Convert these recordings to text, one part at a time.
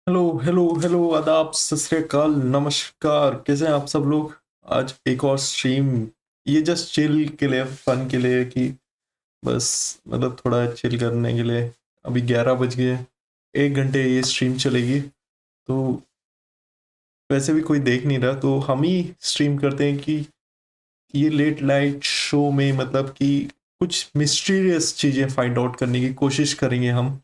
Hello hello hello, आदाब, सत श्री अकाल, नमस्कार। कैसे हैं आप सब लोग? आज एक और स्ट्रीम, ये जस्ट चिल के लिए, फन के लिए, कि बस मतलब थोड़ा चिल करने के लिए। अभी 11 बज गए, 1 घंटे ये स्ट्रीम चलेगी। तो वैसे भी कोई देख नहीं रहा, तो हम ही स्ट्रीम करते हैं कि ये लेट नाइट शो में मतलब कि कुछ मिस्टीरियस चीज़ें फाइंड आउट करने की कोशिश करेंगे हम,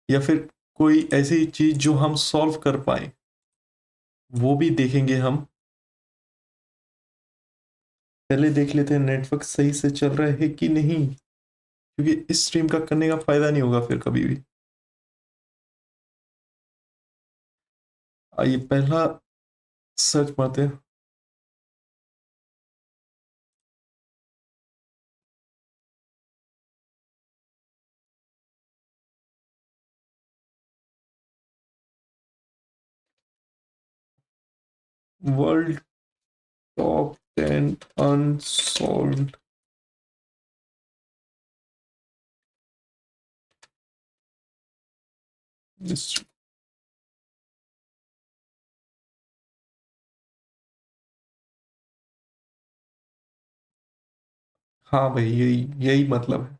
या फिर कोई ऐसी चीज़ जो हम सॉल्व कर पाए वो भी देखेंगे हम। पहले देख लेते हैं नेटवर्क सही से चल रहा है कि नहीं, क्योंकि इस स्ट्रीम का करने का फायदा नहीं होगा फिर कभी भी। आइए पहला सर्च मारते हैं। World top 10 unsolved mystery. हाँ भाई, यही यही मतलब है।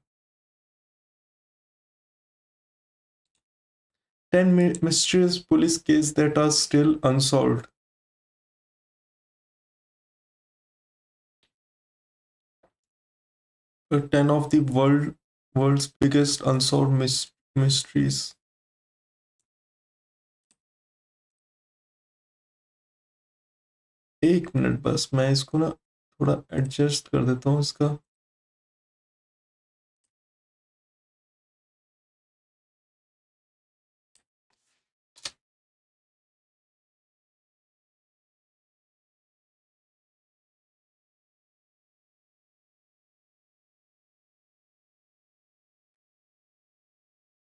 10 mysterious police cases that are still unsolved. 10 of the world's biggest unsolved mysteries. एक मिनट बस, मैं इसको ना थोड़ा एडजस्ट कर देता हूँ इसका।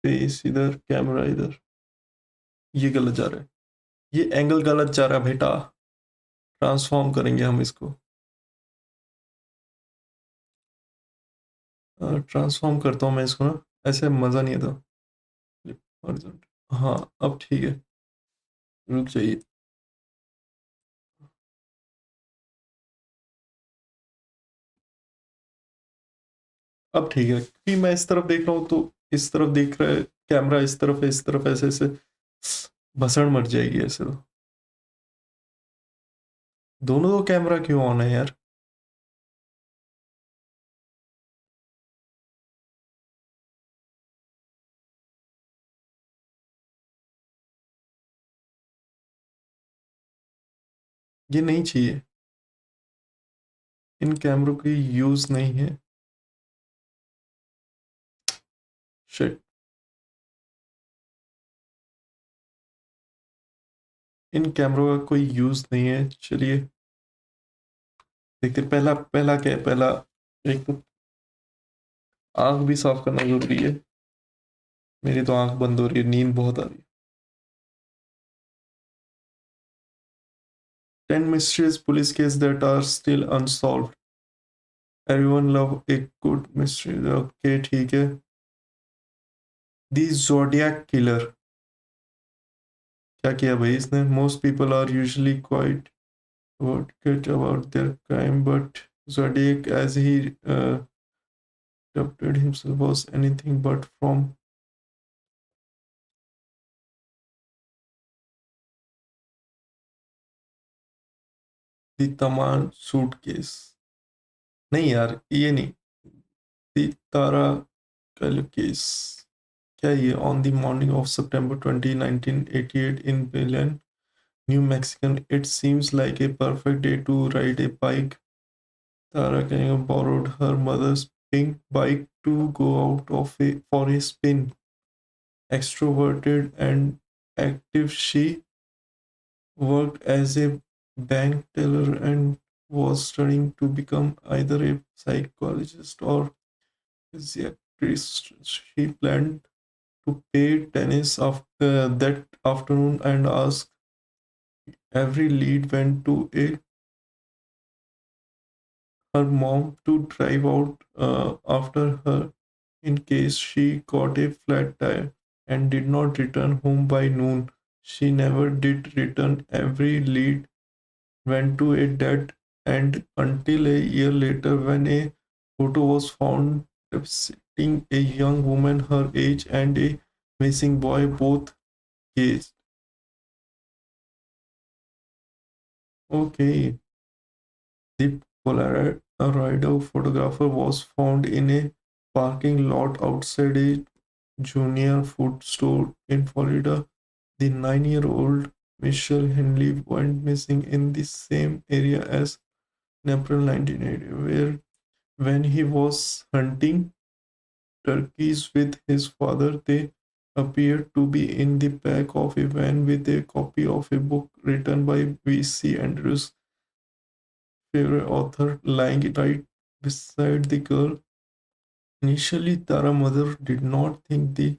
फेस इधर, कैमरा इधर, ये गलत जा रहा है। ये एंगल गलत जा रहा है बेटा। ट्रांसफॉर्म करेंगे हम इसको। ट्रांसफॉर्म करता हूँ मैं इसको ना, ऐसे मज़ा नहीं आता। अर्जेंट। हाँ, अब ठीक है। रुक जाइए। अब ठीक है, क्योंकि मैं इस तरफ देख रहा हूँ तो इस तरफ देख रहा है कैमरा, इस तरफ है, इस तरफ, ऐसे ऐसे भसड़ मर जाएगी ऐसे तो। दोनों तो कैमरा क्यों ऑन है यार? ये नहीं चाहिए, इन कैमरों की यूज़ नहीं है। शिट। इन कैमरों का कोई यूज़ नहीं है, चलिए देखते। पहला पहला क्या है? पहला, एक तो आँख भी साफ करना जरूरी है। मेरी तो आँख बंद हो रही है, नींद बहुत आ रही है। 10 mysterious police cases that are still unsolved. Everyone love a good mystery. Okay ठीक है। The zodiac killer. क्या किया भाई इसने? Most people are usually quite what about their crime, but Zodiac, as he adopted himself, was anything but from the Taman suitcase. नहीं यार, ये नहीं। The Tara case. क्या ये? On the morning of September 20, 1988 in Belen, New Mexico, it seems like a perfect day to ride a bike. Tara Cunningham borrowed her mother's pink bike to go out for a spin. Extroverted and active, she worked as a bank teller and was studying to become either a psychologist or physiatrist. She planned to play tennis after that afternoon and asked every lead went to her mom to drive out after her in case she got a flat tire and did not return home by noon. she never did return. Every lead went to a dead end until a year later when a photo was found depicting a young woman her age and a missing boy, both caged. Okay, the Polaroid photographer was found in a parking lot outside a junior food store in Florida. The 9-year-old Michelle Henley went missing in the same area as in April 1980, where when he was hunting turkeys with his father, they appeared to be in the back of a van with a copy of a book written by V.C. Andrews, favorite author, lying right beside the girl. Initially, Tara's mother did not think the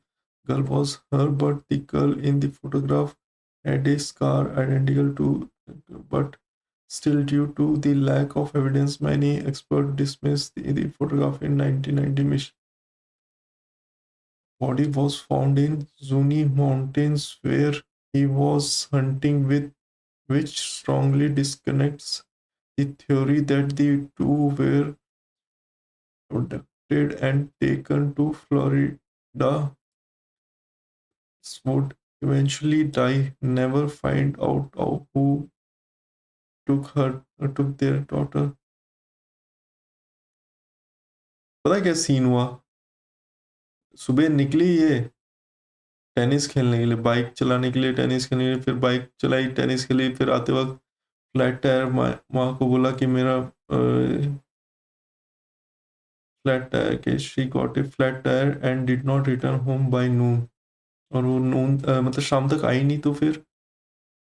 girl was her, but the girl in the photograph had a scar identical to, but still, due to the lack of evidence, many experts dismissed the photograph in 1990. Miss body was found in Zuni Mountains where he was hunting with, which strongly disconnects the theory that the two were abducted and taken to Florida. Would eventually die, never find out who took their daughter. पता है क्या scene हुआ? सुबह निकली ये tennis खेलने के लिए, बाइक चलाने के लिए, टेनिस खेलने के लिए, फिर बाइक चलाई, टेनिस खेली, फिर आते वक्त फ्लैट टायर, माँ को बोला कि मेरा फ्लैट टायर, के she got a flat tyre and did not return home by noon, और वो नून मतलब शाम तक आई नहीं, तो फिर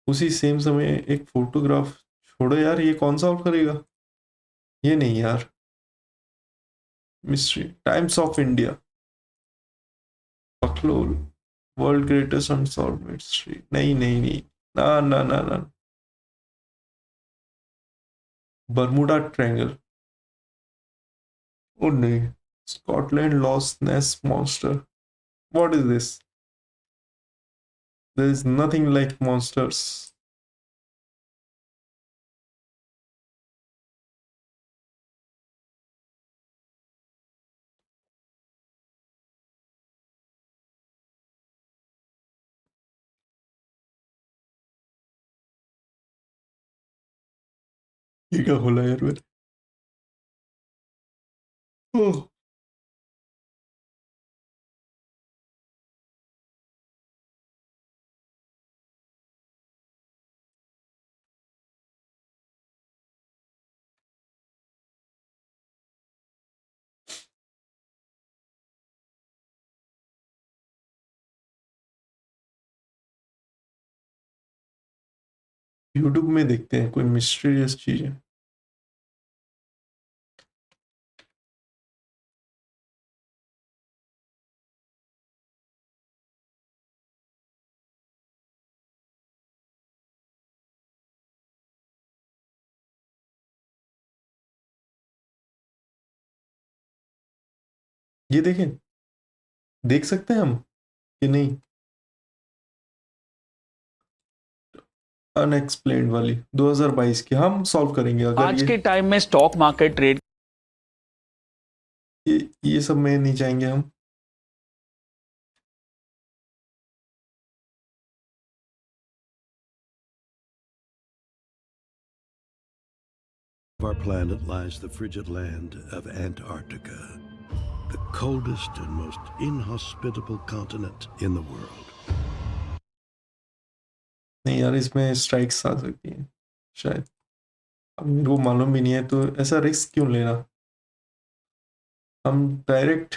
उसी सेम समय एक फोटोग्राफ, छोड़ो यार, ये कौन सॉल्व करेगा? ये नहीं यार, मिस्ट्री टाइम्स ऑफ इंडिया, पखलोल, वर्ल्ड ग्रेटेस्ट अनसॉल्व मिस्ट्री, नहीं नहीं नहीं, ना ना ना ना, बर्मुडा ट्रायंगल, ओ नहीं, Scotland Loch Ness monster, what is this? There is nothing like monsters. ये क्या खोला यार मैंने? ओह, यूट्यूब में देखते हैं कोई मिस्टीरियस चीज है. ये देखें, देख सकते हैं हम कि नहीं? अनएक्सप्लेन्ड वाली 2022 की हम सॉल्व करेंगे अगर आज ये के टाइम में स्टॉक मार्केट ट्रेड ये सब में नहीं जाएंगे हम. Of our planet lies the frigid land of Antarctica, the coldest and most inhospitable continent in the world. नहीं यार, इसमें स्ट्राइक्स आ सकती हैं शायद, अब मेरे को मालूम भी नहीं है, तो ऐसा रिस्क क्यों लेना? हम डायरेक्ट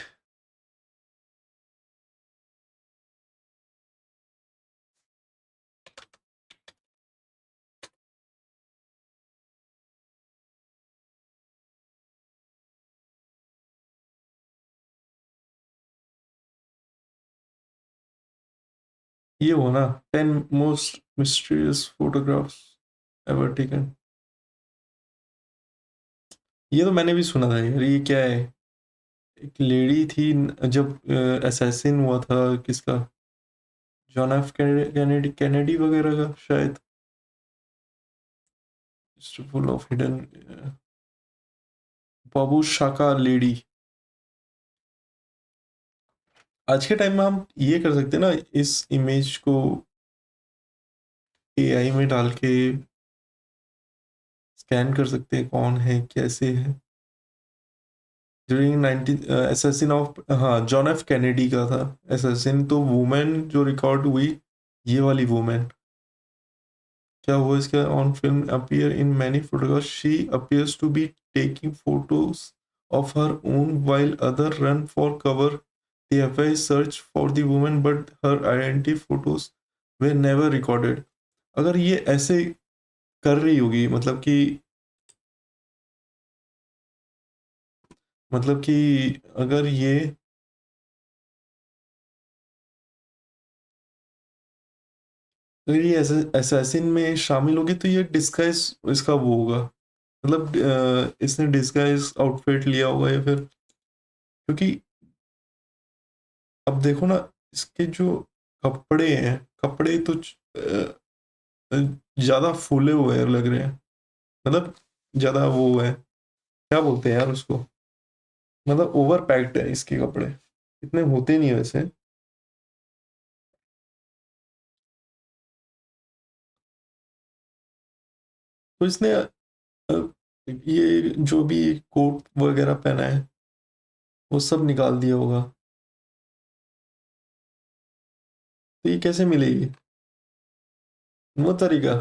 ये हो ना, 10 most mysterious photographs ever taken. ये तो मैंने भी सुना था यार, ये क्या है? एक लेडी थी जब असैसिन हुआ था किसका, जॉन एफ कैनेडी कैनेडी वगैरह का शायद, full of hidden, Babu Shaka lady. आज के टाइम में हम ये कर सकते हैं ना, इस इमेज को एआई में डाल के स्कैन कर सकते हैं कौन है कैसे है। ड्यूरिंग 19 असैसिन ऑफ, हाँ जॉन एफ कैनेडी का था असैसिन। तो वुमेन जो रिकॉर्ड हुई, ये वाली वुमेन, क्या हुआ इसका, on film appear in many photographs, she appears to be taking photos of her own while other run for cover. The FBI search for the woman but her identity photos were never recorded. अगर ये ऐसे कर रही होगी, मतलब कि अगर ये असैसिन में शामिल होगी, तो ये डिस्गाइज इसका वो होगा, मतलब इसने डिस्गाइज आउटफिट लिया होगा या फिर, क्योंकि अब देखो ना, इसके जो कपड़े हैं, कपड़े तो ज्यादा फूले हुए लग रहे हैं, मतलब ज्यादा वो है, क्या बोलते हैं यार उसको, मतलब ओवर पैक्ड है इसके कपड़े, इतने होते नहीं वैसे। तो इसने ये जो भी कोट वगैरह पहना है वो सब निकाल दिया होगा। तो ये कैसे मिलेगी, वो तरीका,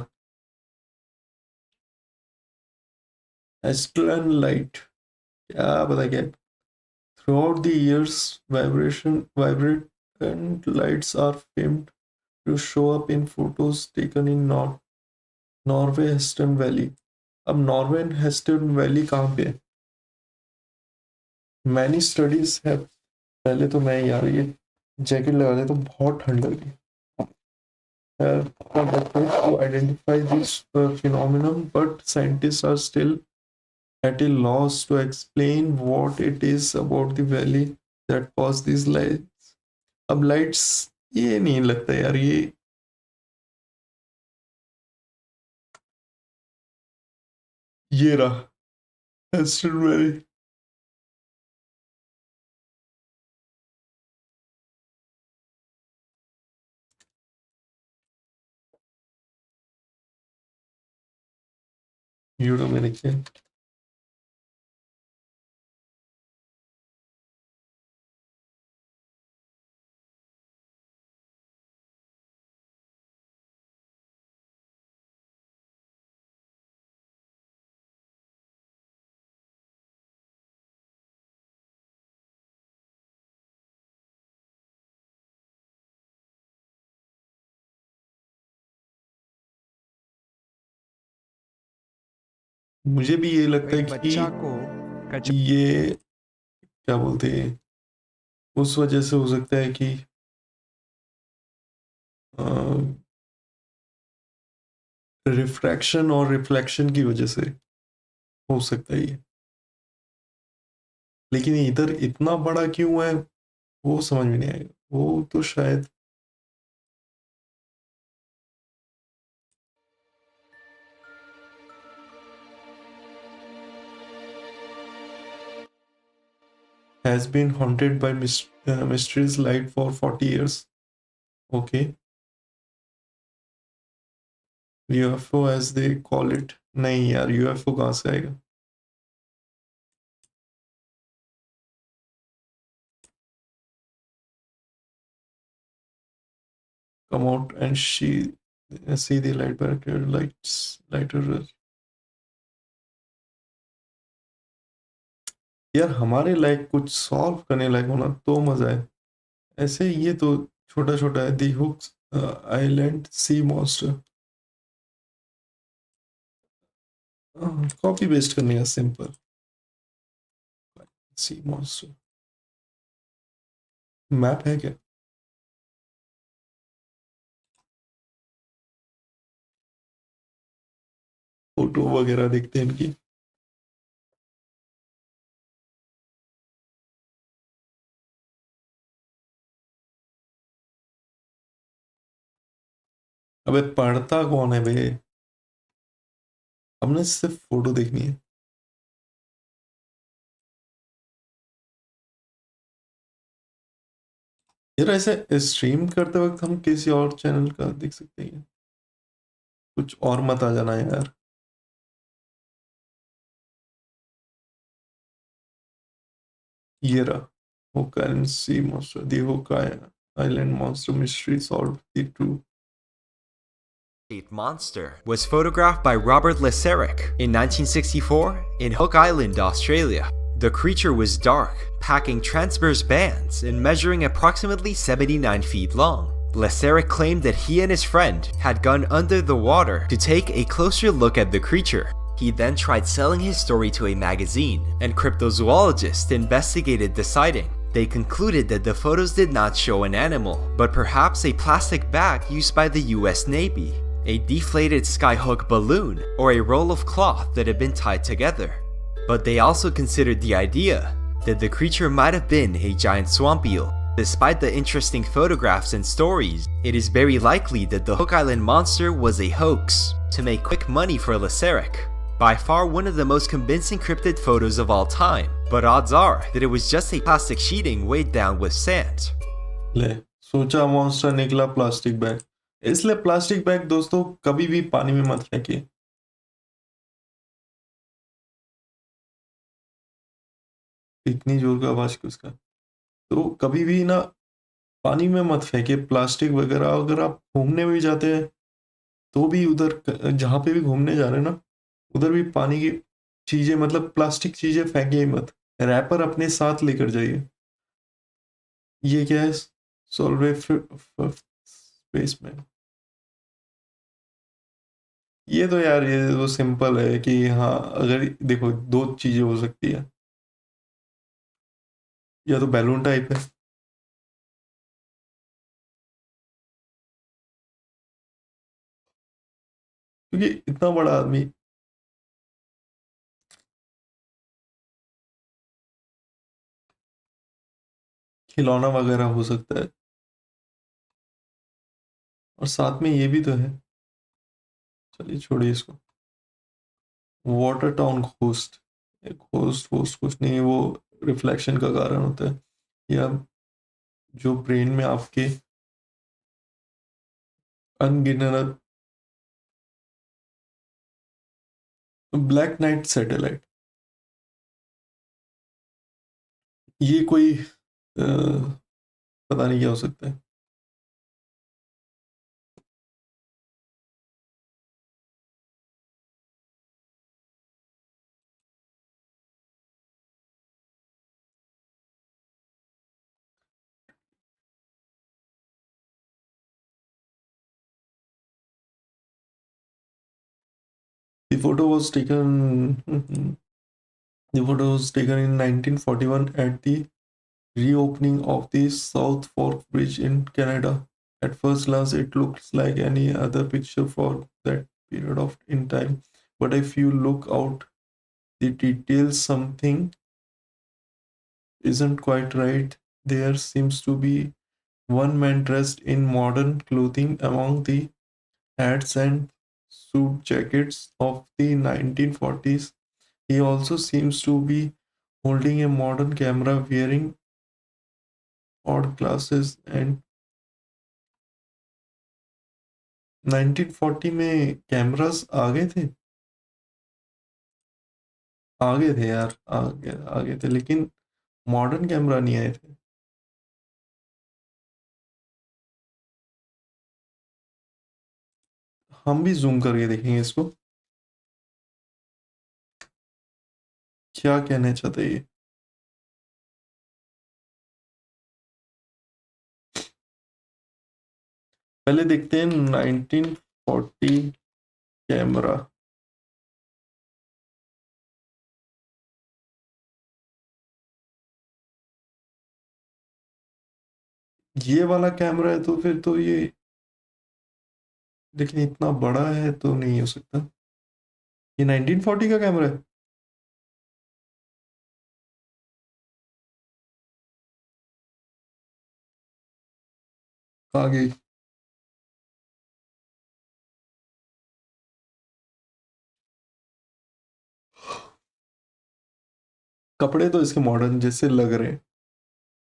एस्ट्रल लाइट, क्या पता क्या। Through the years vibrant lights are famed to show up in photos taken in Norway Hessdalen valley. अब नॉर्वे हेस्टन वैली कहाँ पे है? मैनी स्टडीज है। पहले तो मैं यार ये जैकेट लगा दे, तो बहुत ठंड लगी। Conducted to identify this phenomenon, but scientists are still at a loss to explain what it is about the valley that cause these lights. अब लाइट्स, ये नहीं लगता यार, ये रहा Aston Valley। यूरो में देखिए, मुझे भी ये लगता है एक कि बच्चा को कच ये क्या बोलते हैं, उस वजह से हो सकता है कि रिफ्रैक्शन और रिफ्लेक्शन की वजह से हो सकता है ये। लेकिन इधर इतना बड़ा क्यों है, वो समझ में नहीं आएगा, वो तो शायद has been haunted by mysterious light for 40 years. Okay. UFO as they call it. नहीं यार, UFO कहाँ से आएगा? Come out and see the light barrier lights lighter. यार हमारे लायक कुछ सॉल्व करने लायक होना तो मजा है। ऐसे ये तो छोटा छोटा है। The hooks island sea monster, copy paste करने का सिंपल, सी मॉन्स्टर मैप है क्या? फोटो वगैरह देखते हैं इनकी। अबे पढ़ता कौन है बे? हमने सिर्फ फोटो देखनी है यार। ऐसे स्ट्रीम करते वक्त हम किसी और चैनल का देख सकते हैं, कुछ और मत आ जाना यार। ये रहा Hokkai sea monster, the Hokkai island monster mystery solve, the true. Monster was photographed by Robert Leseric in 1964 in Hook Island, Australia. The creature was dark, packing transverse bands and measuring approximately 79 feet long. Leseric claimed that he and his friend had gone under the water to take a closer look at the creature. He then tried selling his story to a magazine, and cryptozoologists investigated the sighting. They concluded that the photos did not show an animal, but perhaps a plastic bag used by the US Navy, a deflated skyhook balloon, or a roll of cloth that had been tied together. But they also considered the idea that the creature might have been a giant swamp eel. Despite the interesting photographs and stories, it is very likely that the Hook Island monster was a hoax to make quick money for Leseric. By far one of the most convincing cryptid photos of all time, but odds are that it was just a plastic sheeting weighed down with sand. ले, सोचा monster निकला plastic bag. इसलिए plastic bag दोस्तों कभी भी पानी में मत फेंकिए। इतनी जोर का आवाज किसका? तो कभी भी ना पानी में मत फेंकिए प्लास्टिक वगैरह। अगर आप घूमने भी जाते हैं तो भी उधर जहाँ पे भी घूमने जा रहे हैं ना, उधर भी पानी की चीजें मतलब प्लास्टिक चीजें फेंकिए मत। रैपर अपने साथ लेकर जाइए। ये क्या है? सॉल्वे स्पेस में। ये तो यार ये तो सिंपल है कि हाँ, अगर देखो दो चीजें हो सकती है, या तो बैलून टाइप है, क्योंकि इतना बड़ा आदमी। खिलौना वगैरह हो सकता है, और साथ में ये भी तो है। चलिए छोड़िए इसको। Water town ghost. Ghost ghost कुछ नहीं, वो रिफ्लेक्शन का कारण होता है, या जो ब्रेन में आपके अनगिनत। ब्लैक नाइट सैटेलाइट, ये कोई पता नहीं क्या हो सकता है। The photo was taken. The photo was taken in 1941 at the reopening of the South Fork Bridge in Canada. At first glance, it looks like any other picture for that period of in time. But if you look out the details, something isn't quite right. There seems to be one man dressed in modern clothing among the hats and suit jackets of the 1940s. He also seems to be holding a modern camera, wearing odd glasses, and 1940 में cameras आ गए थे। आ गए थे यार, आ गए थे, लेकिन modern camera नहीं आए थे। हम भी जूम करके देखेंगे इसको, क्या कहना चाहते हैं ये। पहले देखते हैं 1940 कैमरा। ये वाला कैमरा है तो फिर तो ये, लेकिन इतना बड़ा है तो नहीं हो सकता। ये 1940 का कैमरा है। आ गई। कपड़े तो इसके मॉडर्न जैसे लग रहे हैं,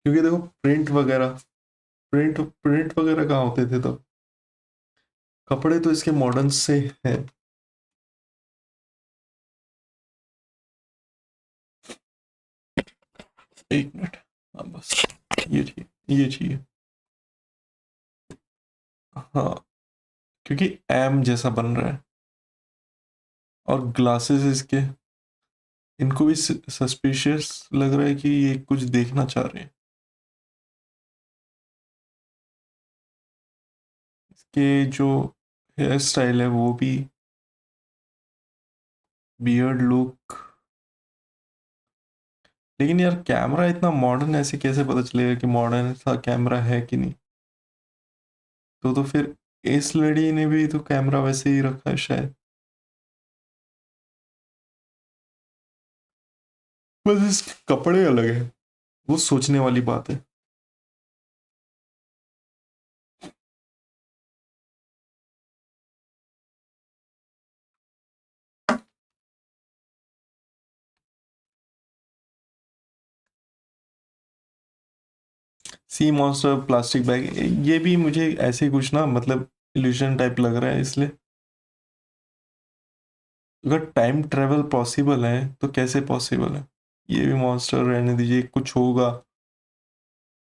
क्योंकि देखो प्रिंट वगैरह कहाँ होते थे तब। कपड़े तो इसके मॉडर्न से हैं। एक मिनट, हाँ बस ये चाहिए। हाँ, क्योंकि एम जैसा बन रहा है, और ग्लासेस इसके, इनको भी सस्पिशियस लग रहा है कि ये कुछ देखना चाह रहे हैं। इसके जो हेयर स्टाइल है वो भी बियर्ड लुक। लेकिन यार कैमरा इतना मॉडर्न, ऐसे कैसे पता चलेगा कि मॉडर्न सा कैमरा है कि नहीं? तो फिर इस लड़ी ने भी तो कैमरा वैसे ही रखा है शायद। बस इसके कपड़े अलग है, वो सोचने वाली बात है। सी मॉन्स्टर प्लास्टिक बैग, ये भी मुझे ऐसे कुछ ना, मतलब इल्यूजन टाइप लग रहा है। इसलिए अगर टाइम ट्रेवल पॉसिबल है तो कैसे पॉसिबल है? ये भी मॉन्स्टर रहने दीजिए, कुछ होगा।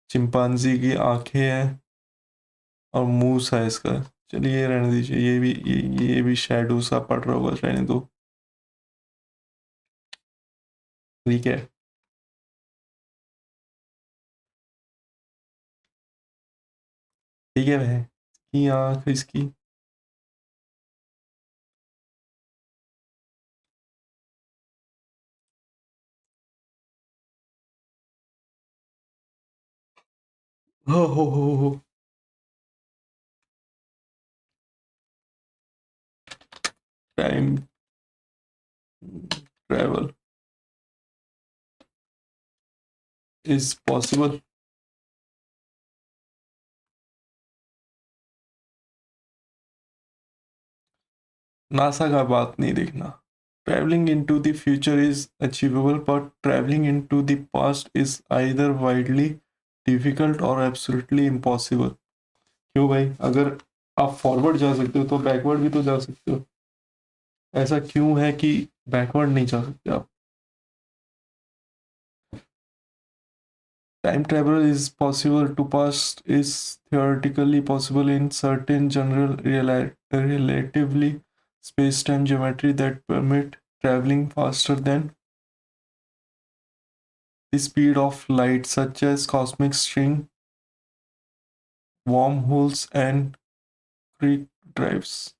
चिंपांजी की आंखें हैं और मुंह सा है इसका। चलिए ये रहने दीजिए, ये भी शैडो सा पड़ रहा होगा, रहने दो। ठीक है। ठीक है वह की आंख इसकी। हो time travel is possible. NASA का बात नहीं देखना। Travelling into the future is achievable, but travelling into the past is either widely difficult और एब्सोल्युटली इम्पॉसिबल। क्यों भाई? अगर आप फॉरवर्ड जा सकते हो तो बैकवर्ड भी तो जा सकते हो। ऐसा क्यों है कि बैकवर्ड नहीं जा सकते आप? Time travel is possible to past is theoretically possible in certain general relatively space-time geometry that permit traveling faster than the speed of light, such as cosmic string, wormholes, and creep drives.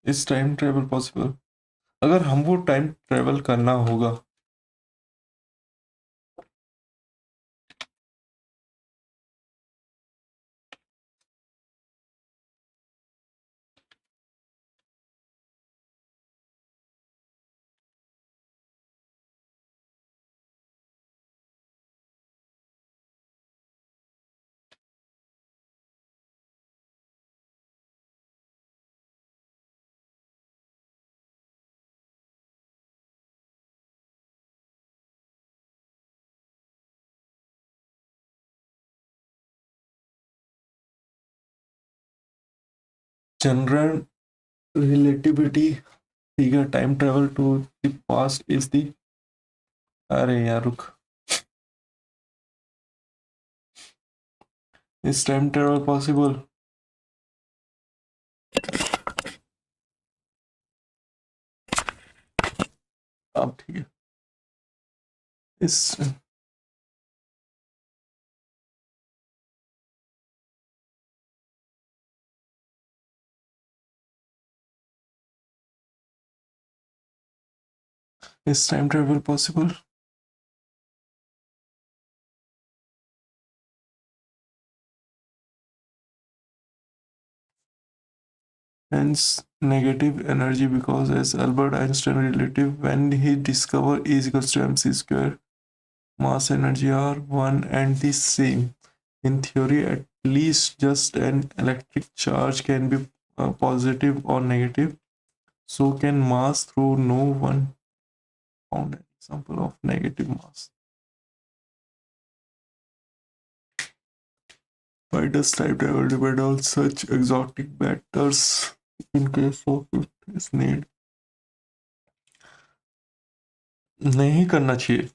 Is time travel possible? अगर हमको time travel करना होगा general relativity figure time travel to the past is the, अरे यार रुक, is time travel possible? अब ठीक है। इस Is time travel possible? Hence, negative energy, because as Albert Einstein relative when he discovered E is equals to mc square, mass energy are one and the same. In theory, at least just an electric charge can be positive or negative. So can mass through no one found an example of negative mass. Why does time travel depend on such exotic matters in case of it is need? नहीं करना चाहिए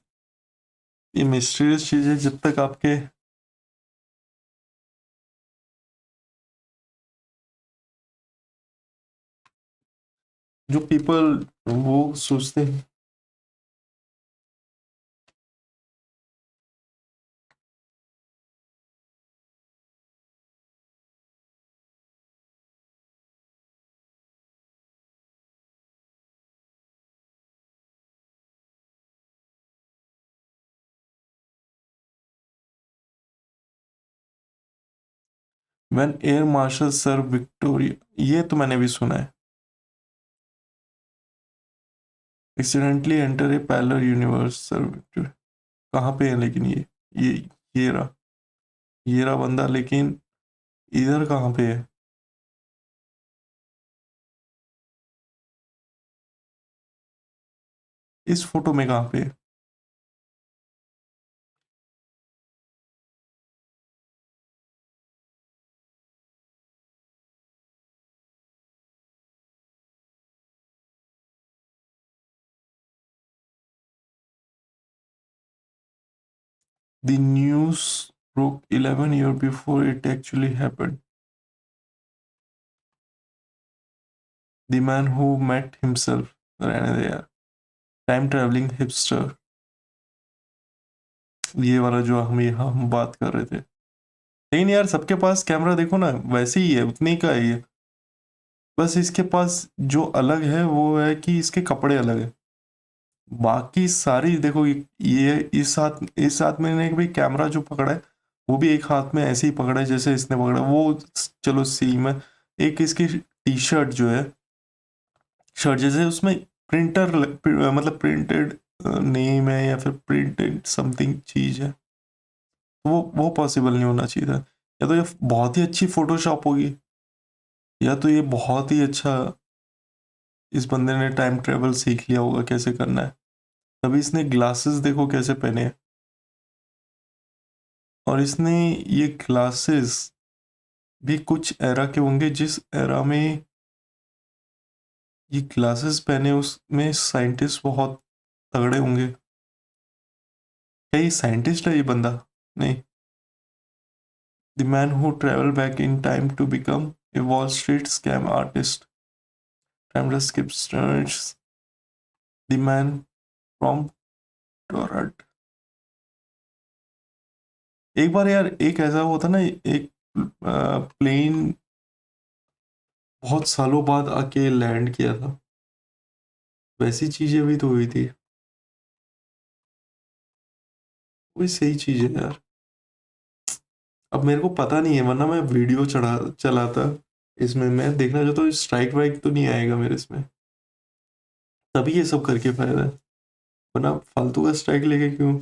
ये mysterious चीजें जब तक आपके जो people वो सोचते हैं When Air Marshal Sir Victoria, ये तो मैंने भी सुना है, accidentally enter a parallel universe sir Victoria, कहाँ पे है लेकिन ये ये रहा ये रहा बंदा, लेकिन इधर कहाँ पे है? इस फोटो में कहाँ पे है? The news broke 11 years before it actually happened. The man who met himself, रहने दे यार, टाइम ट्रैवलिंग हिपस्टर, ये वाला जो हम बात कर रहे थे। लेकिन यार सबके पास कैमरा देखो ना वैसे ही है, उतने का है ये, बस इसके पास जो अलग है वो है कि इसके कपड़े अलग है। बाकी सारी देखो ये इस हाथ में ने भी कैमरा जो पकड़ा है वो भी एक हाथ में ऐसे ही पकड़ा है जैसे इसने पकड़ा, वो चलो सेम है। एक इसकी टी शर्ट जो है, शर्ट जैसे उसमें प्रिंटर मतलब प्रिंटेड नेम है या फिर प्रिंटेड समथिंग चीज है, वो पॉसिबल नहीं होना चाहिए था। या तो ये बहुत ही अच्छी फोटोशॉप होगी, या तो ये बहुत ही अच्छा इस बंदे ने टाइम ट्रेवल सीख लिया होगा कैसे करना है, तभी इसने ग्लासेस देखो कैसे पहने हैं। और इसने ये ग्लासेस भी कुछ एरा के होंगे जिस एरा में ये ग्लासेस पहने उसमें साइंटिस्ट बहुत तगड़े होंगे। क्या ये साइंटिस्ट है ये बंदा? नहीं। The man who travel back in time to become a Wall Street scam artist, timeless skipsters, the man from Toronto. एक बार यार एक ऐसा होता ना, एक प्लेन बहुत सालों बाद आके लैंड किया था, वैसी चीजें भी तो हुई थी, वही सही चीज है यार। अब मेरे को पता नहीं है, वरना मैं वीडियो चलाता इसमें, मैं देखना चाहता हूँ स्ट्राइक वाइक तो नहीं आएगा मेरे इसमें, तभी ये सब करके फायदा है, वरना फालतू का स्ट्राइक लेके क्यों?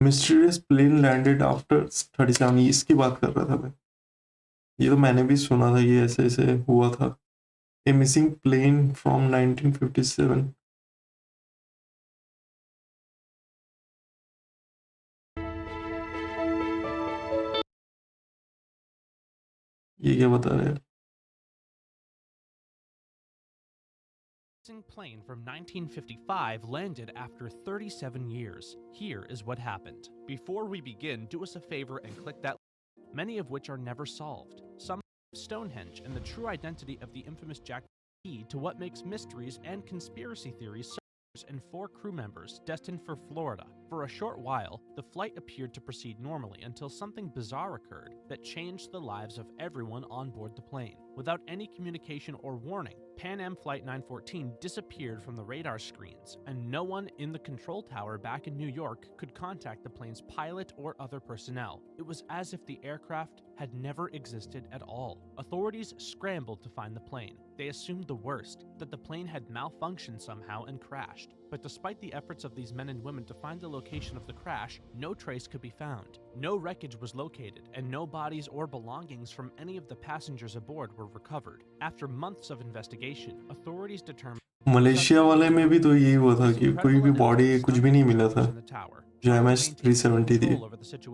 मिस्टीरियस प्लेन लैंडेड आफ्टर 37, इसकी बात कर रहा था मैं, ये तो मैंने भी सुना था, ये ऐसे ऐसे हुआ था। ए मिसिंग प्लेन फ्रॉम 1957। ये क्या बता रहे हैं? Missing plane from 1955 landed after 37 years. Here is what happened. Before we begin, do us a favor and click that many of which are never solved. Some Stonehenge and the true identity of the infamous Jack key to what makes mysteries and conspiracy theories and 4 crew members destined for Florida. For a short while, the flight appeared to proceed normally until something bizarre occurred that changed the lives of everyone on board the plane. Without any communication or warning, Pan Am Flight 914 disappeared from the radar screens, and no one in the control tower back in New York could contact the plane's pilot or other personnel. It was as if the aircraft had never existed at all. Authorities scrambled to find the plane. They assumed the worst, that the plane had malfunctioned somehow and crashed. But despite the efforts of these men and women to find the location of the crash, no trace could be found. No wreckage was located, and no bodies or belongings from any of the passengers aboard were recovered. After months of investigation, authorities determined Malaysia वाले में भी तो यही हुआ था कि कोई भी बॉडी कुछ भी नहीं मिला था जो MS-370 थी।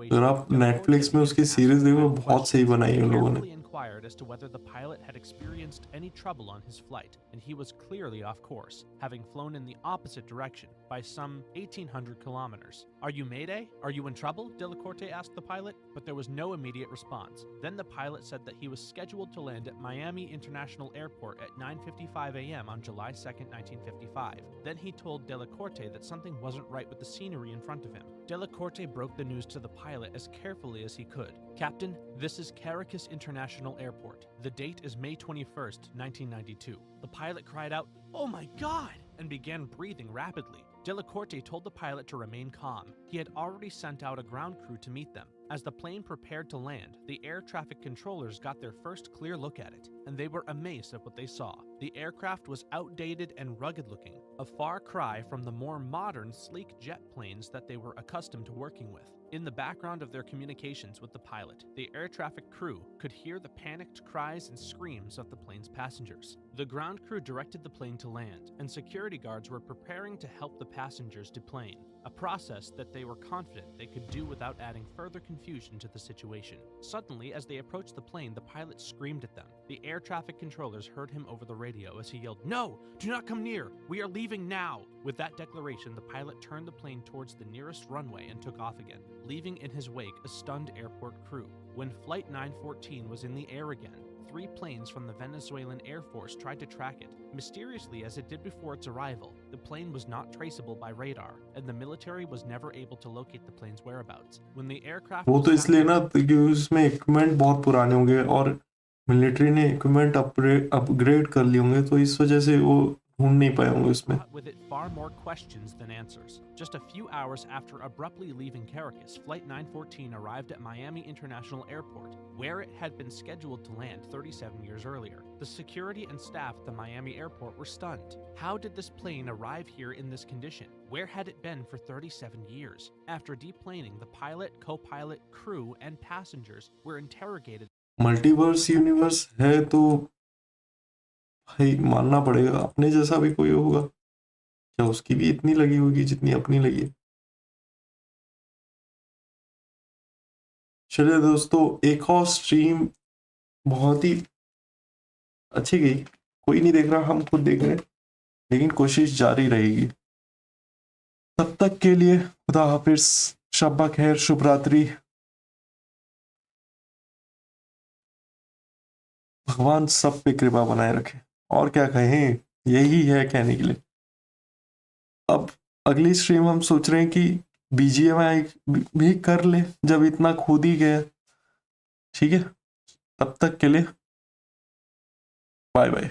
अगर आप नेटफ्लिक्स में उसकी सीरीज देखो, बहुत सही बनाई है उन लोगों ने। inquired as to whether the pilot had experienced any trouble on his flight, and he was clearly off course, having flown in the opposite direction by some 1,800 kilometers. "Are you Mayday? Are you in trouble?" De La Corte asked the pilot, but there was no immediate response. Then the pilot said that he was scheduled to land at Miami International Airport at 9:55 a.m. on July 2nd, 1955. Then he told De La Corte that something wasn't right with the scenery in front of him. De La Corte broke the news to the pilot as carefully as he could. "Captain, this is Caracas International Airport. The date is May 21st, 1992. The pilot cried out, "Oh my God!" and began breathing rapidly. De La Corte told the pilot to remain calm. He had already sent out a ground crew to meet them. As the plane prepared to land, the air traffic controllers got their first clear look at it, and they were amazed at what they saw. The aircraft was outdated and rugged-looking, a far cry from the more modern, sleek jet planes that they were accustomed to working with. In the background of their communications with the pilot, the air traffic crew could hear the panicked cries and screams of the plane's passengers. The ground crew directed the plane to land, and security guards were preparing to help the passengers deplane, a process that they were confident they could do without adding further confusion to the situation. Suddenly, as they approached the plane, the pilot screamed at them. The air traffic controllers heard him over the radio as he yelled, "No! Do not come near! We are leaving now!" With that declaration, the pilot turned the plane towards the nearest runway and took off again, leaving in his wake a stunned airport crew. When Flight 914 was in the air again, 3 planes from the Venezuelan Air Force tried to track it. Mysteriously, as it did before its arrival, the plane was not traceable by radar, and the military was never able to locate the plane's whereabouts. When the aircraft वो तो इसलिए ना कि उसमें equipment बहुत पुराने होंगे और मिलिट्री ने इक्विपमेंट अपग्रेड कर लिए होंगे, तो इस वजह से वो ढूंढ नहीं पाए होंगे उसमें। with it far more questions than answers. Just a few hours after abruptly leaving Caracas, Flight 914 arrived at Miami International Airport, where it had been scheduled to land 37 years earlier. The security and staff at the Miami airport were stunned. How did this plane arrive here in this condition? Where had it been for 37 years? After deplaning, the pilot, co-pilot, crew, and passengers were interrogated. Multiverse universe है तो भाई मानना पड़ेगा, अपने जैसा भी कोई होगा क्या? उसकी भी इतनी लगी होगी जितनी अपनी लगी है। चलिए दोस्तों, एक और स्ट्रीम बहुत ही अच्छी गई। कोई नहीं देख रहा, हम खुद देख रहे हैं, लेकिन कोशिश जारी रहेगी। तब तक के लिए खुदा हाफिज, शब्बा खैर, शुभ रात्रि। भगवान सब पे कृपा बनाए रखे, और क्या कहें, यही है कहने के लिए। अब अगली स्ट्रीम हम सोच रहे हैं कि BGMI भी कर ले, जब इतना खुद ही गया। ठीक है, तब तक के लिए बाय बाय।